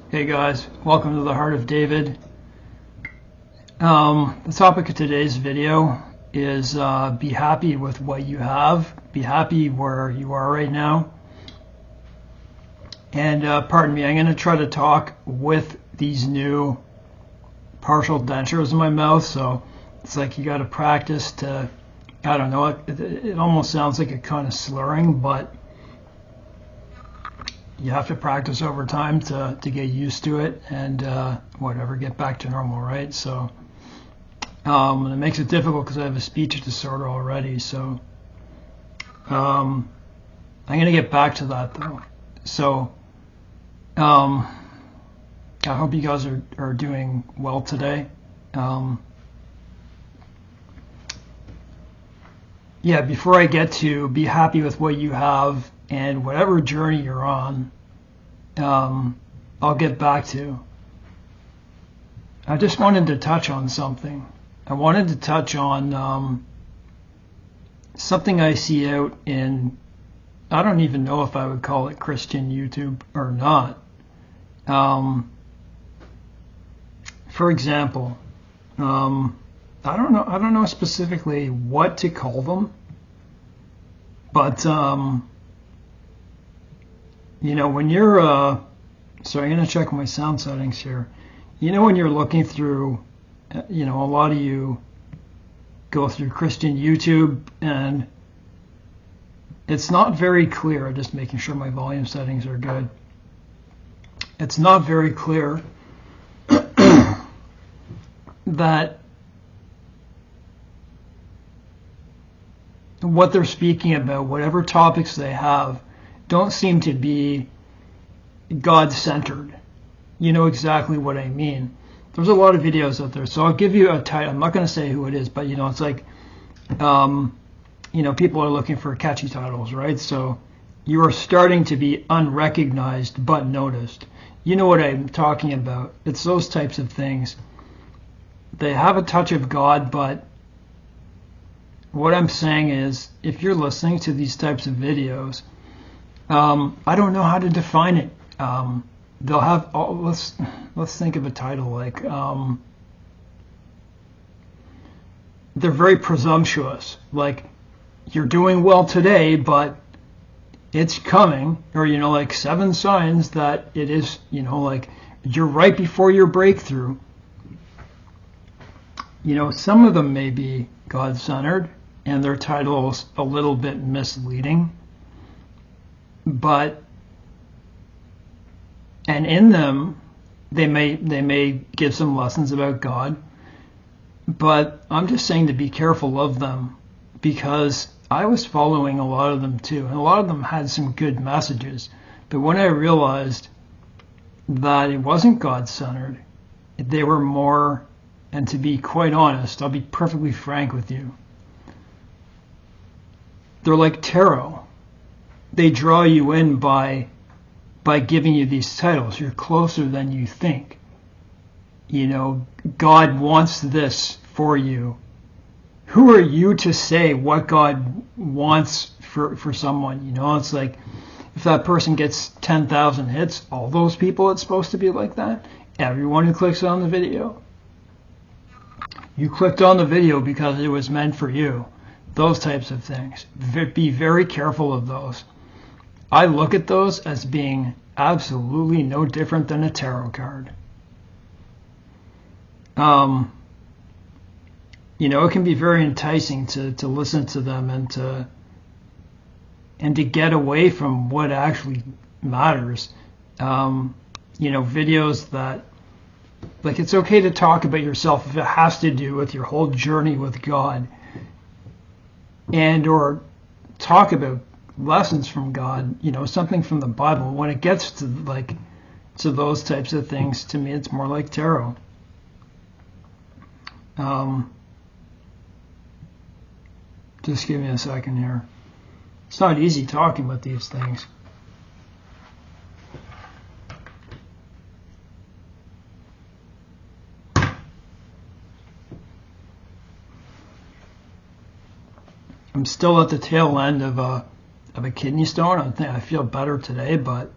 Hey guys, welcome to the Heart of David. The topic of today's video is be happy with what you have. Be happy where you are right now. And pardon me, I'm going to try to talk with these new partial dentures in my mouth. So it's like you got to practice to, I don't know, it almost sounds like a kind of slurring, but you have to practice over time to get used to it and get back to normal, right? So it makes it difficult because I have a speech disorder already. So I'm going to get back to that though. So I hope you guys are doing well today. Before I get to be happy with what you have and whatever journey you're on, I'll get back to. I just wanted to touch on something. I wanted to touch on something I see out in, I don't even know if I would call it Christian YouTube or not. For example, I don't know specifically what to call them, but when you're so I'm going to check my sound settings here. When you're looking through, a lot of you go through Christian YouTube and it's not very clear. Just making sure my volume settings are good. It's not very clear that what they're speaking about, whatever topics they have, don't seem to be God-centered. You know exactly what I mean. There's a lot of videos out there, so I'll give you a title. I'm not going to say who it is, but it's like, people are looking for catchy titles, right? So you are starting to be unrecognized but noticed. You know what I'm talking about. It's those types of things. They have a touch of God, but what I'm saying is, if you're listening to these types of videos, I don't know how to define it. They'll have, let's think of a title like, they're very presumptuous. Like, you're doing well today, but it's coming, or, like 7 signs that it is, like you're right before your breakthrough. Some of them may be God-centered and their title's a little bit misleading, and in them, they may give some lessons about God, but I'm just saying to be careful of them, because I was following a lot of them too, and a lot of them had some good messages, but when I realized that it wasn't God-centered, they were more, and to be quite honest, I'll be perfectly frank with you, they're like tarot. They draw you in by giving you these titles. You're closer than you think. God wants this for you. Who are you to say what God wants for someone? It's like, if that person gets 10,000 hits, all those people, it's supposed to be like that. Everyone who clicks on the video. You clicked on the video because it was meant for you. Those types of things. Be very careful of those. I look at those as being absolutely no different than a tarot card. It can be very enticing to listen to them and to get away from what actually matters. Videos that, like, it's okay to talk about yourself if it has to do with your whole journey with God, and or talk about lessons from God, something from the Bible. When it gets to those types of things, to me, it's more like tarot. Just give me a second here. It's not easy talking about these things. I'm still at the tail end of a kidney stone. I feel better today, but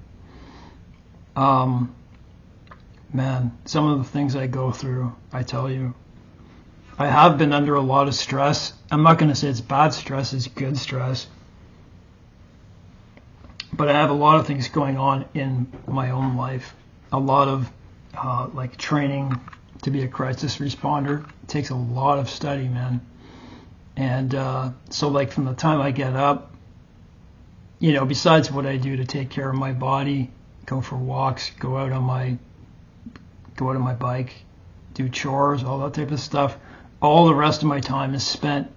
man, some of the things I go through, I tell you, I have been under a lot of stress. I'm not going to say it's bad stress, it's good stress. But I have a lot of things going on in my own life. A lot of like training to be a crisis responder. It takes a lot of study, man. And so like from the time I get up, you know, besides what I do to take care of my body, go for walks, go out on my bike, do chores, all that type of stuff, all the rest of my time is spent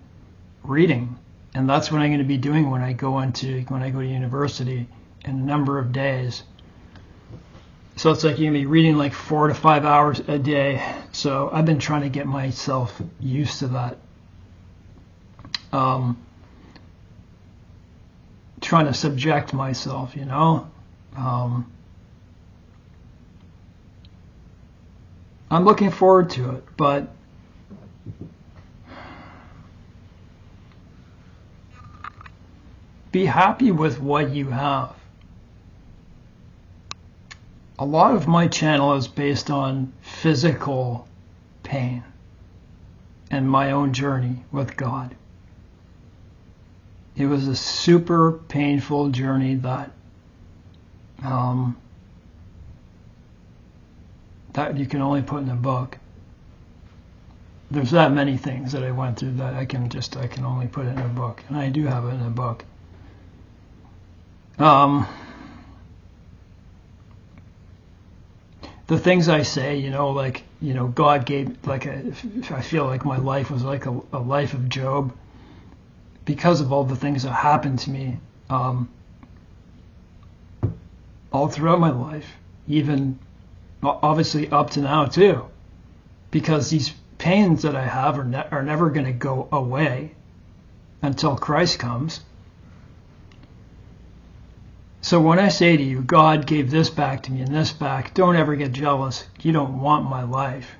reading. And that's what I'm going to be doing when I go to university in a number of days. So it's like you're going to be reading like 4 to 5 hours a day. So I've been trying to get myself used to that. Trying to subject myself, you know. I'm looking forward to it, but be happy with what you have. A lot of my channel is based on physical pain and my own journey with God. It was a super painful journey that you can only put in a book. There's that many things that I went through that I can only put it in a book, and I do have it in a book. The things I say, you know, like, you know, God gave, like, I feel like my life was like a life of Job because of all the things that happened to me all throughout my life, even obviously up to now too, because these pains that I have are never going to go away until Christ comes. So when I say to you, God gave this back to me and this back, don't ever get jealous. You don't want my life.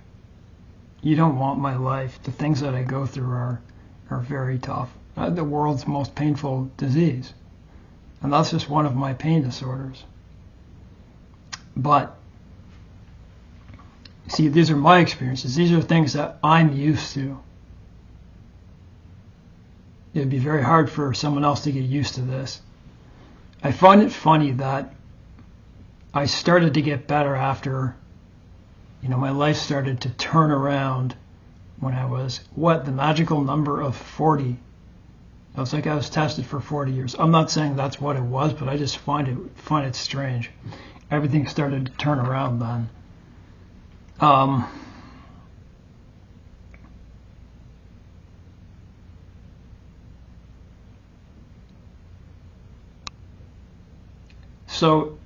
You don't want my life. The things that I go through are very tough. The world's most painful disease. And that's just one of my pain disorders. But, see, these are my experiences. These are things that I'm used to. It'd be very hard for someone else to get used to this. I find it funny that I started to get better after, you know, my life started to turn around when I was, the magical number of 40. I was like, I was tested for 40 years. I'm not saying that's what it was, but I just find it strange. Everything started to turn around then. So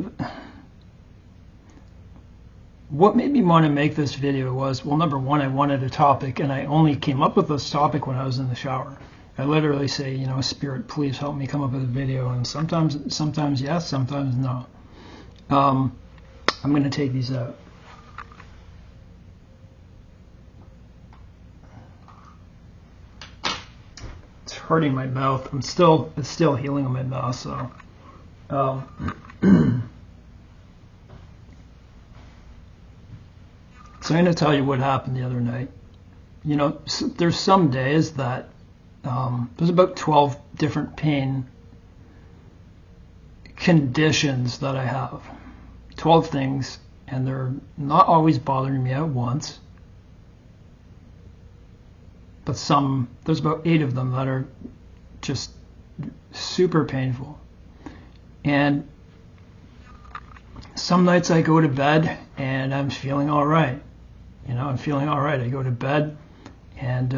what made me want to make this video was, well, number one, I wanted a topic, and I only came up with this topic when I was in the shower. I literally say, you know, Spirit, please help me come up with a video, and sometimes yes, sometimes no. I'm going to take these out. It's hurting my mouth. It's still healing in my mouth, so. So I'm going to tell you what happened the other night. You know, there's some days that there's about 12 different pain conditions that I have. 12 things, and they're not always bothering me at once. But there's about 8 of them that are just super painful. And some nights I go to bed and I'm feeling all right. You know, I'm feeling all right. I go to bed, and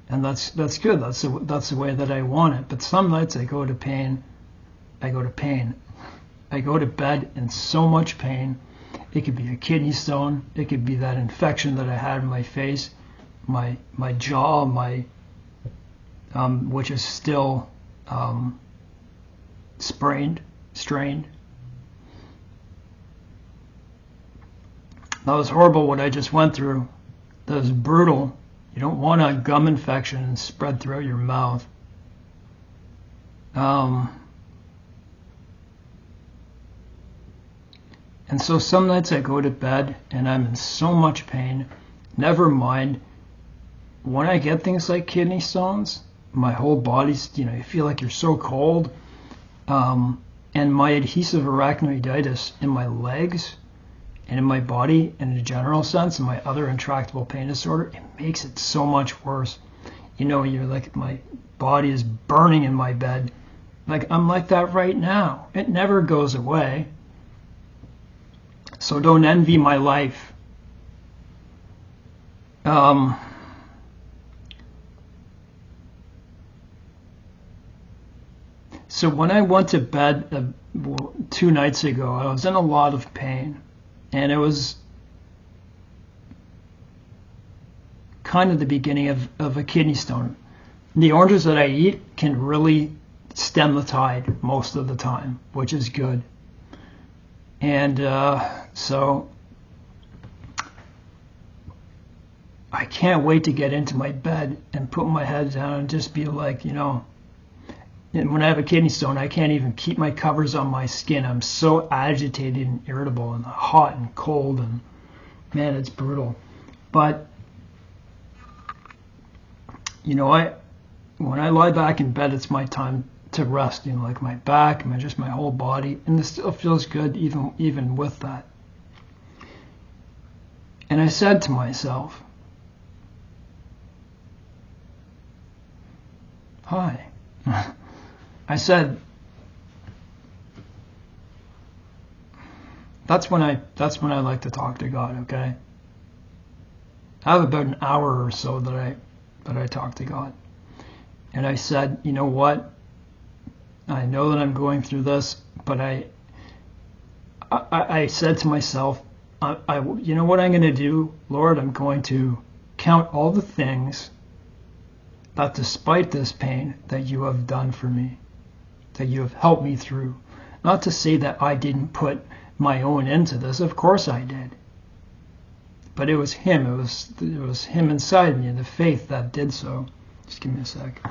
that's good. That's the way that I want it. But some nights I go to pain. I go to bed in so much pain. It could be a kidney stone. It could be that infection that I had in my face, my jaw, which is still strained. That was horrible what I just went through. That was brutal. You don't want a gum infection spread throughout your mouth. And so some nights I go to bed and I'm in so much pain. Never mind, when I get things like kidney stones, my whole body's, you feel like you're so cold. And my adhesive arachnoiditis in my legs and in my body in a general sense, and my other intractable pain disorder, it makes it so much worse. You're like, my body is burning in my bed. Like, I'm like that right now. It never goes away. So don't envy my life. So when I went to bed 2 nights ago, I was in a lot of pain. And it was kind of the beginning of a kidney stone. The oranges that I eat can really stem the tide most of the time, which is good. And so I can't wait to get into my bed and put my head down and just be like, and when I have a kidney stone, I can't even keep my covers on my skin. I'm so agitated and irritable and hot and cold, and man, it's brutal. But when I lie back in bed, it's my time to rest, like my back, just my whole body, and it still feels good even with that. And I said to myself, hi. I said, that's when I like to talk to God, okay? I have about an hour or so that I talk to God. And I said, you know what? I know that I'm going through this, but I said to myself, you know what I'm going to do, Lord? I'm going to count all the things that despite this pain that you have done for me, that you have helped me through. Not to say that I didn't put my own into this. Of course I did. But it was him. It was him inside me, and the faith that did so. Just give me a sec.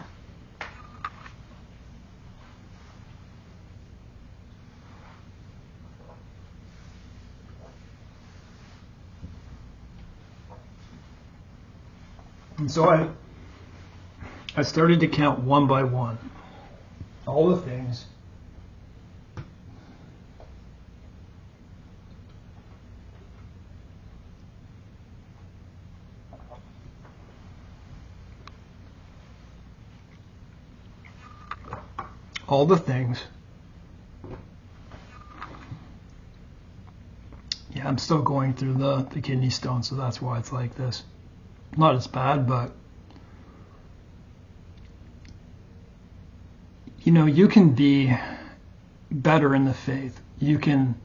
And so I started to count one by one all the things Yeah, I'm still going through the kidney stone, so that's why it's like this. Not as bad, but you can be better in the faith. You can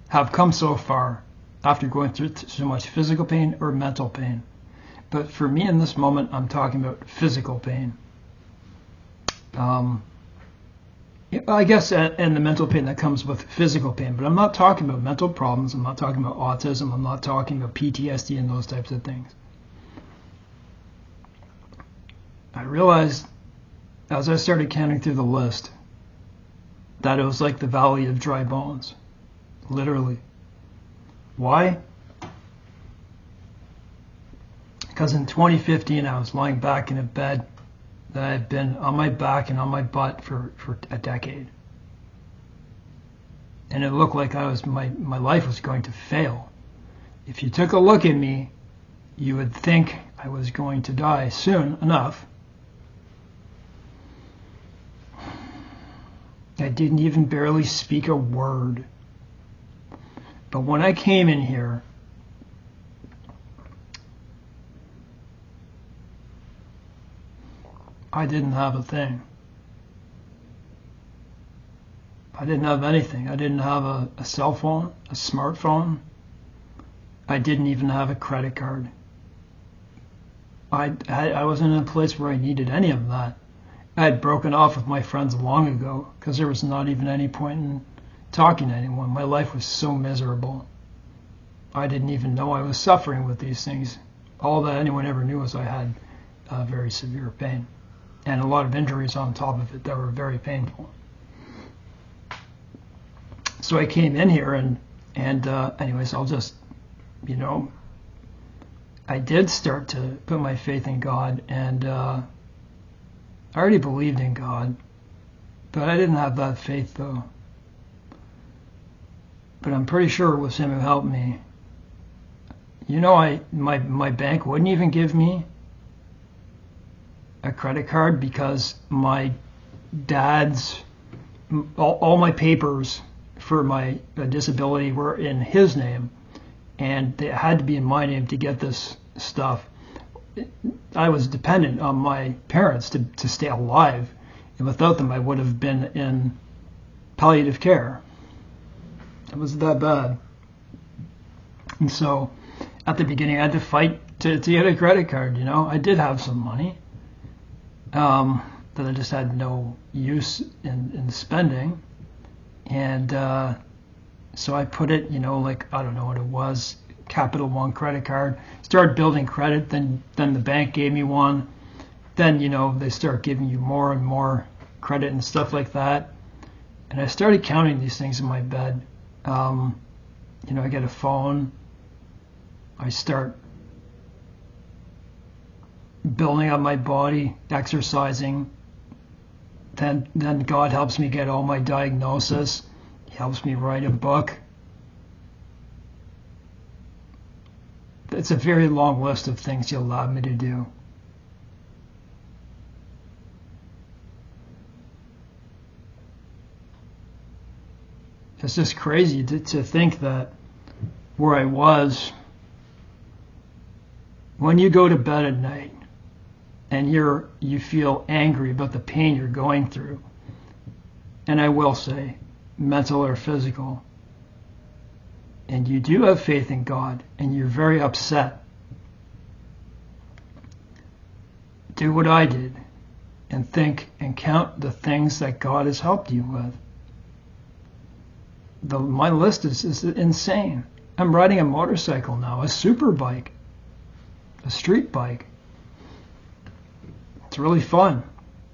have come so far after going through so much physical pain or mental pain. But for me in this moment, I'm talking about physical pain. I guess, and the mental pain that comes with physical pain. But I'm not talking about mental problems. I'm not talking about autism. I'm not talking about PTSD and those types of things. I realized as I started counting through the list that it was like the valley of dry bones, literally. Why? Because in 2015 I was lying back in a bed that I had been on my back and on my butt for a decade. And it looked like my life was going to fail. If you took a look at me, you would think I was going to die soon enough. I didn't even barely speak a word. But when I came in here, I didn't have a thing. I didn't have anything. I didn't have a cell phone, a smartphone. I didn't even have a credit card. I wasn't in a place where I needed any of that. I had broken off with my friends long ago because there was not even any point in talking to anyone. My life was so miserable. I didn't even know I was suffering with these things. All that anyone ever knew was I had very severe pain and a lot of injuries on top of it that were very painful. So I came in here and And anyways, I'll just, I did start to put my faith in God, and I already believed in God, but I didn't have that faith though. But I'm pretty sure it was Him who helped me. My bank wouldn't even give me a credit card because my dad's, all my papers for my disability were in his name, and they had to be in my name to get this stuff. I was dependent on my parents to stay alive, and without them I would have been in palliative care. It was that bad. And so at the beginning I had to fight to get a credit card. I did have some money that I just had no use in spending. And so I put it, I don't know what it was, Capital One credit card. Started building credit, then the bank gave me one. Then, they start giving you more and more credit and stuff like that. And I started counting these things in my bed. I get a phone. I start building up my body, exercising. Then God helps me get all my diagnosis. He helps me write a book. It's a very long list of things He allowed me to do. It's just crazy to think that where I was, when you go to bed at night and you feel angry about the pain you're going through, and I will say mental or physical, and you do have faith in God and you're very upset, do what I did and think and count the things that God has helped you with. My list is insane. I'm riding a motorcycle now, a super bike, a street bike. It's really fun.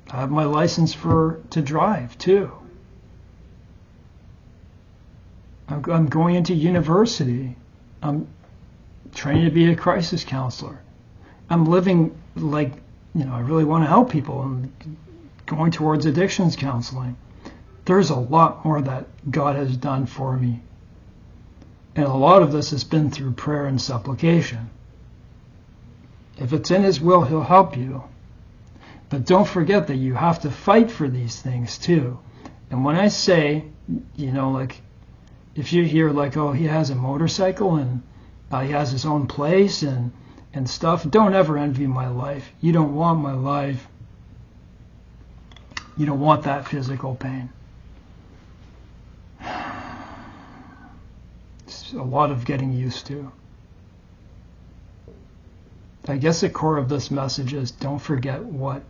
I have my license to drive too. I'm going into university. I'm training to be a crisis counselor. I'm living like, I really want to help people. I'm going towards addictions counseling. There's a lot more that God has done for me. And a lot of this has been through prayer and supplication. If it's in His will, He'll help you. But don't forget that you have to fight for these things too. And when I say, if you hear oh, he has a motorcycle and he has his own place and stuff, don't ever envy my life. You don't want my life. You don't want that physical pain. It's a lot of getting used to. I guess the core of this message is don't forget what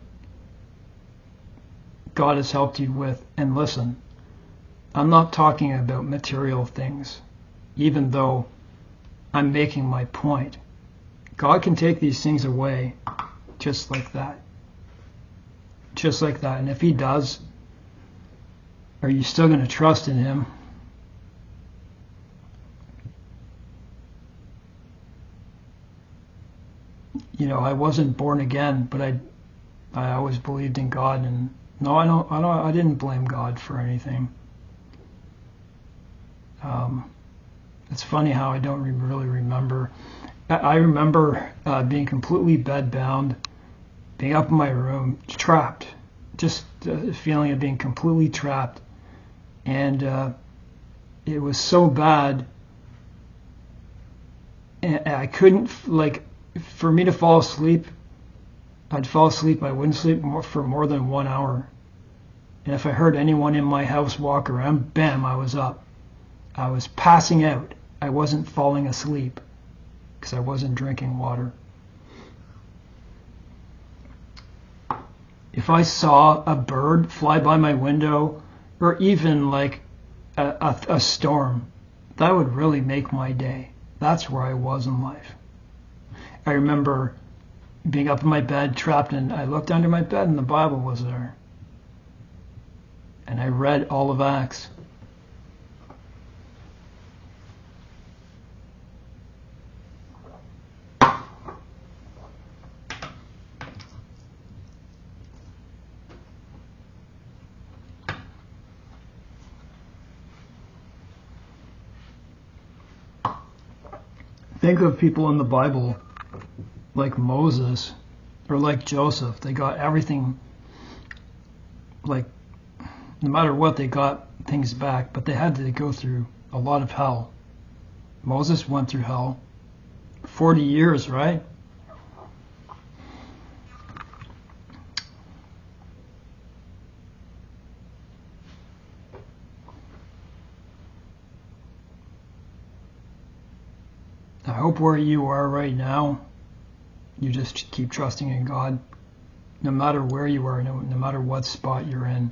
God has helped you with. And listen, I'm not talking about material things, even though I'm making my point. God can take these things away just like that. Just like that. And if He does, are you still going to trust in Him? I wasn't born again, but I always believed in God, and no, I didn't blame God for anything. It's funny how I don't really remember. I remember being completely bedbound, being up in my room, trapped, just a feeling of being completely trapped, and it was so bad, and I couldn't for me to fall asleep. I'd fall asleep. I wouldn't sleep for more than 1 hour. And if I heard anyone in my house walk around, bam, I was up. I was passing out. I wasn't falling asleep because I wasn't drinking water. If I saw a bird fly by my window, or even a storm, that would really make my day. That's where I was in life. I remember being up in my bed, trapped, and I looked under my bed and the Bible was there. And I read all of Acts. Think of people in the Bible like Moses or like Joseph. They got everything, like, no matter what, they got things back, but they had to go through a lot of hell. Moses went through hell. 40 years, right? I hope where you are right now, you just keep trusting in God, no matter where you are, no matter what spot you're in.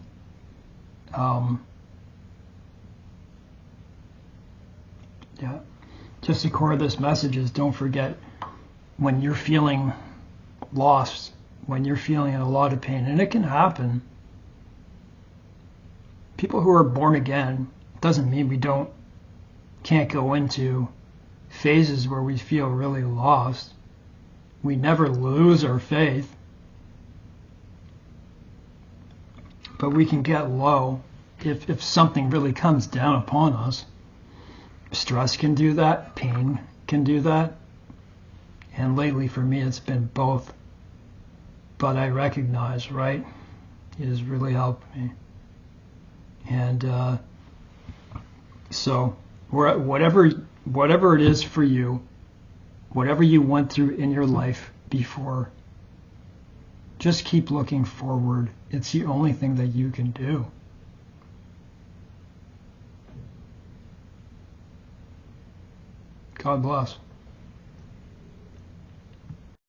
Yeah. Just the core of this message is, don't forget, when you're feeling lost, when you're feeling a lot of pain, and it can happen. People who are born again, doesn't mean we can't go into phases where we feel really lost. We never lose our faith, but we can get low if something really comes down upon us. Stress can do that, pain can do that, and lately for me it's been both. But I recognize, right, it has really helped me. And so whatever it is for you, whatever you went through in your life before, just keep looking forward. It's the only thing that you can do. God bless.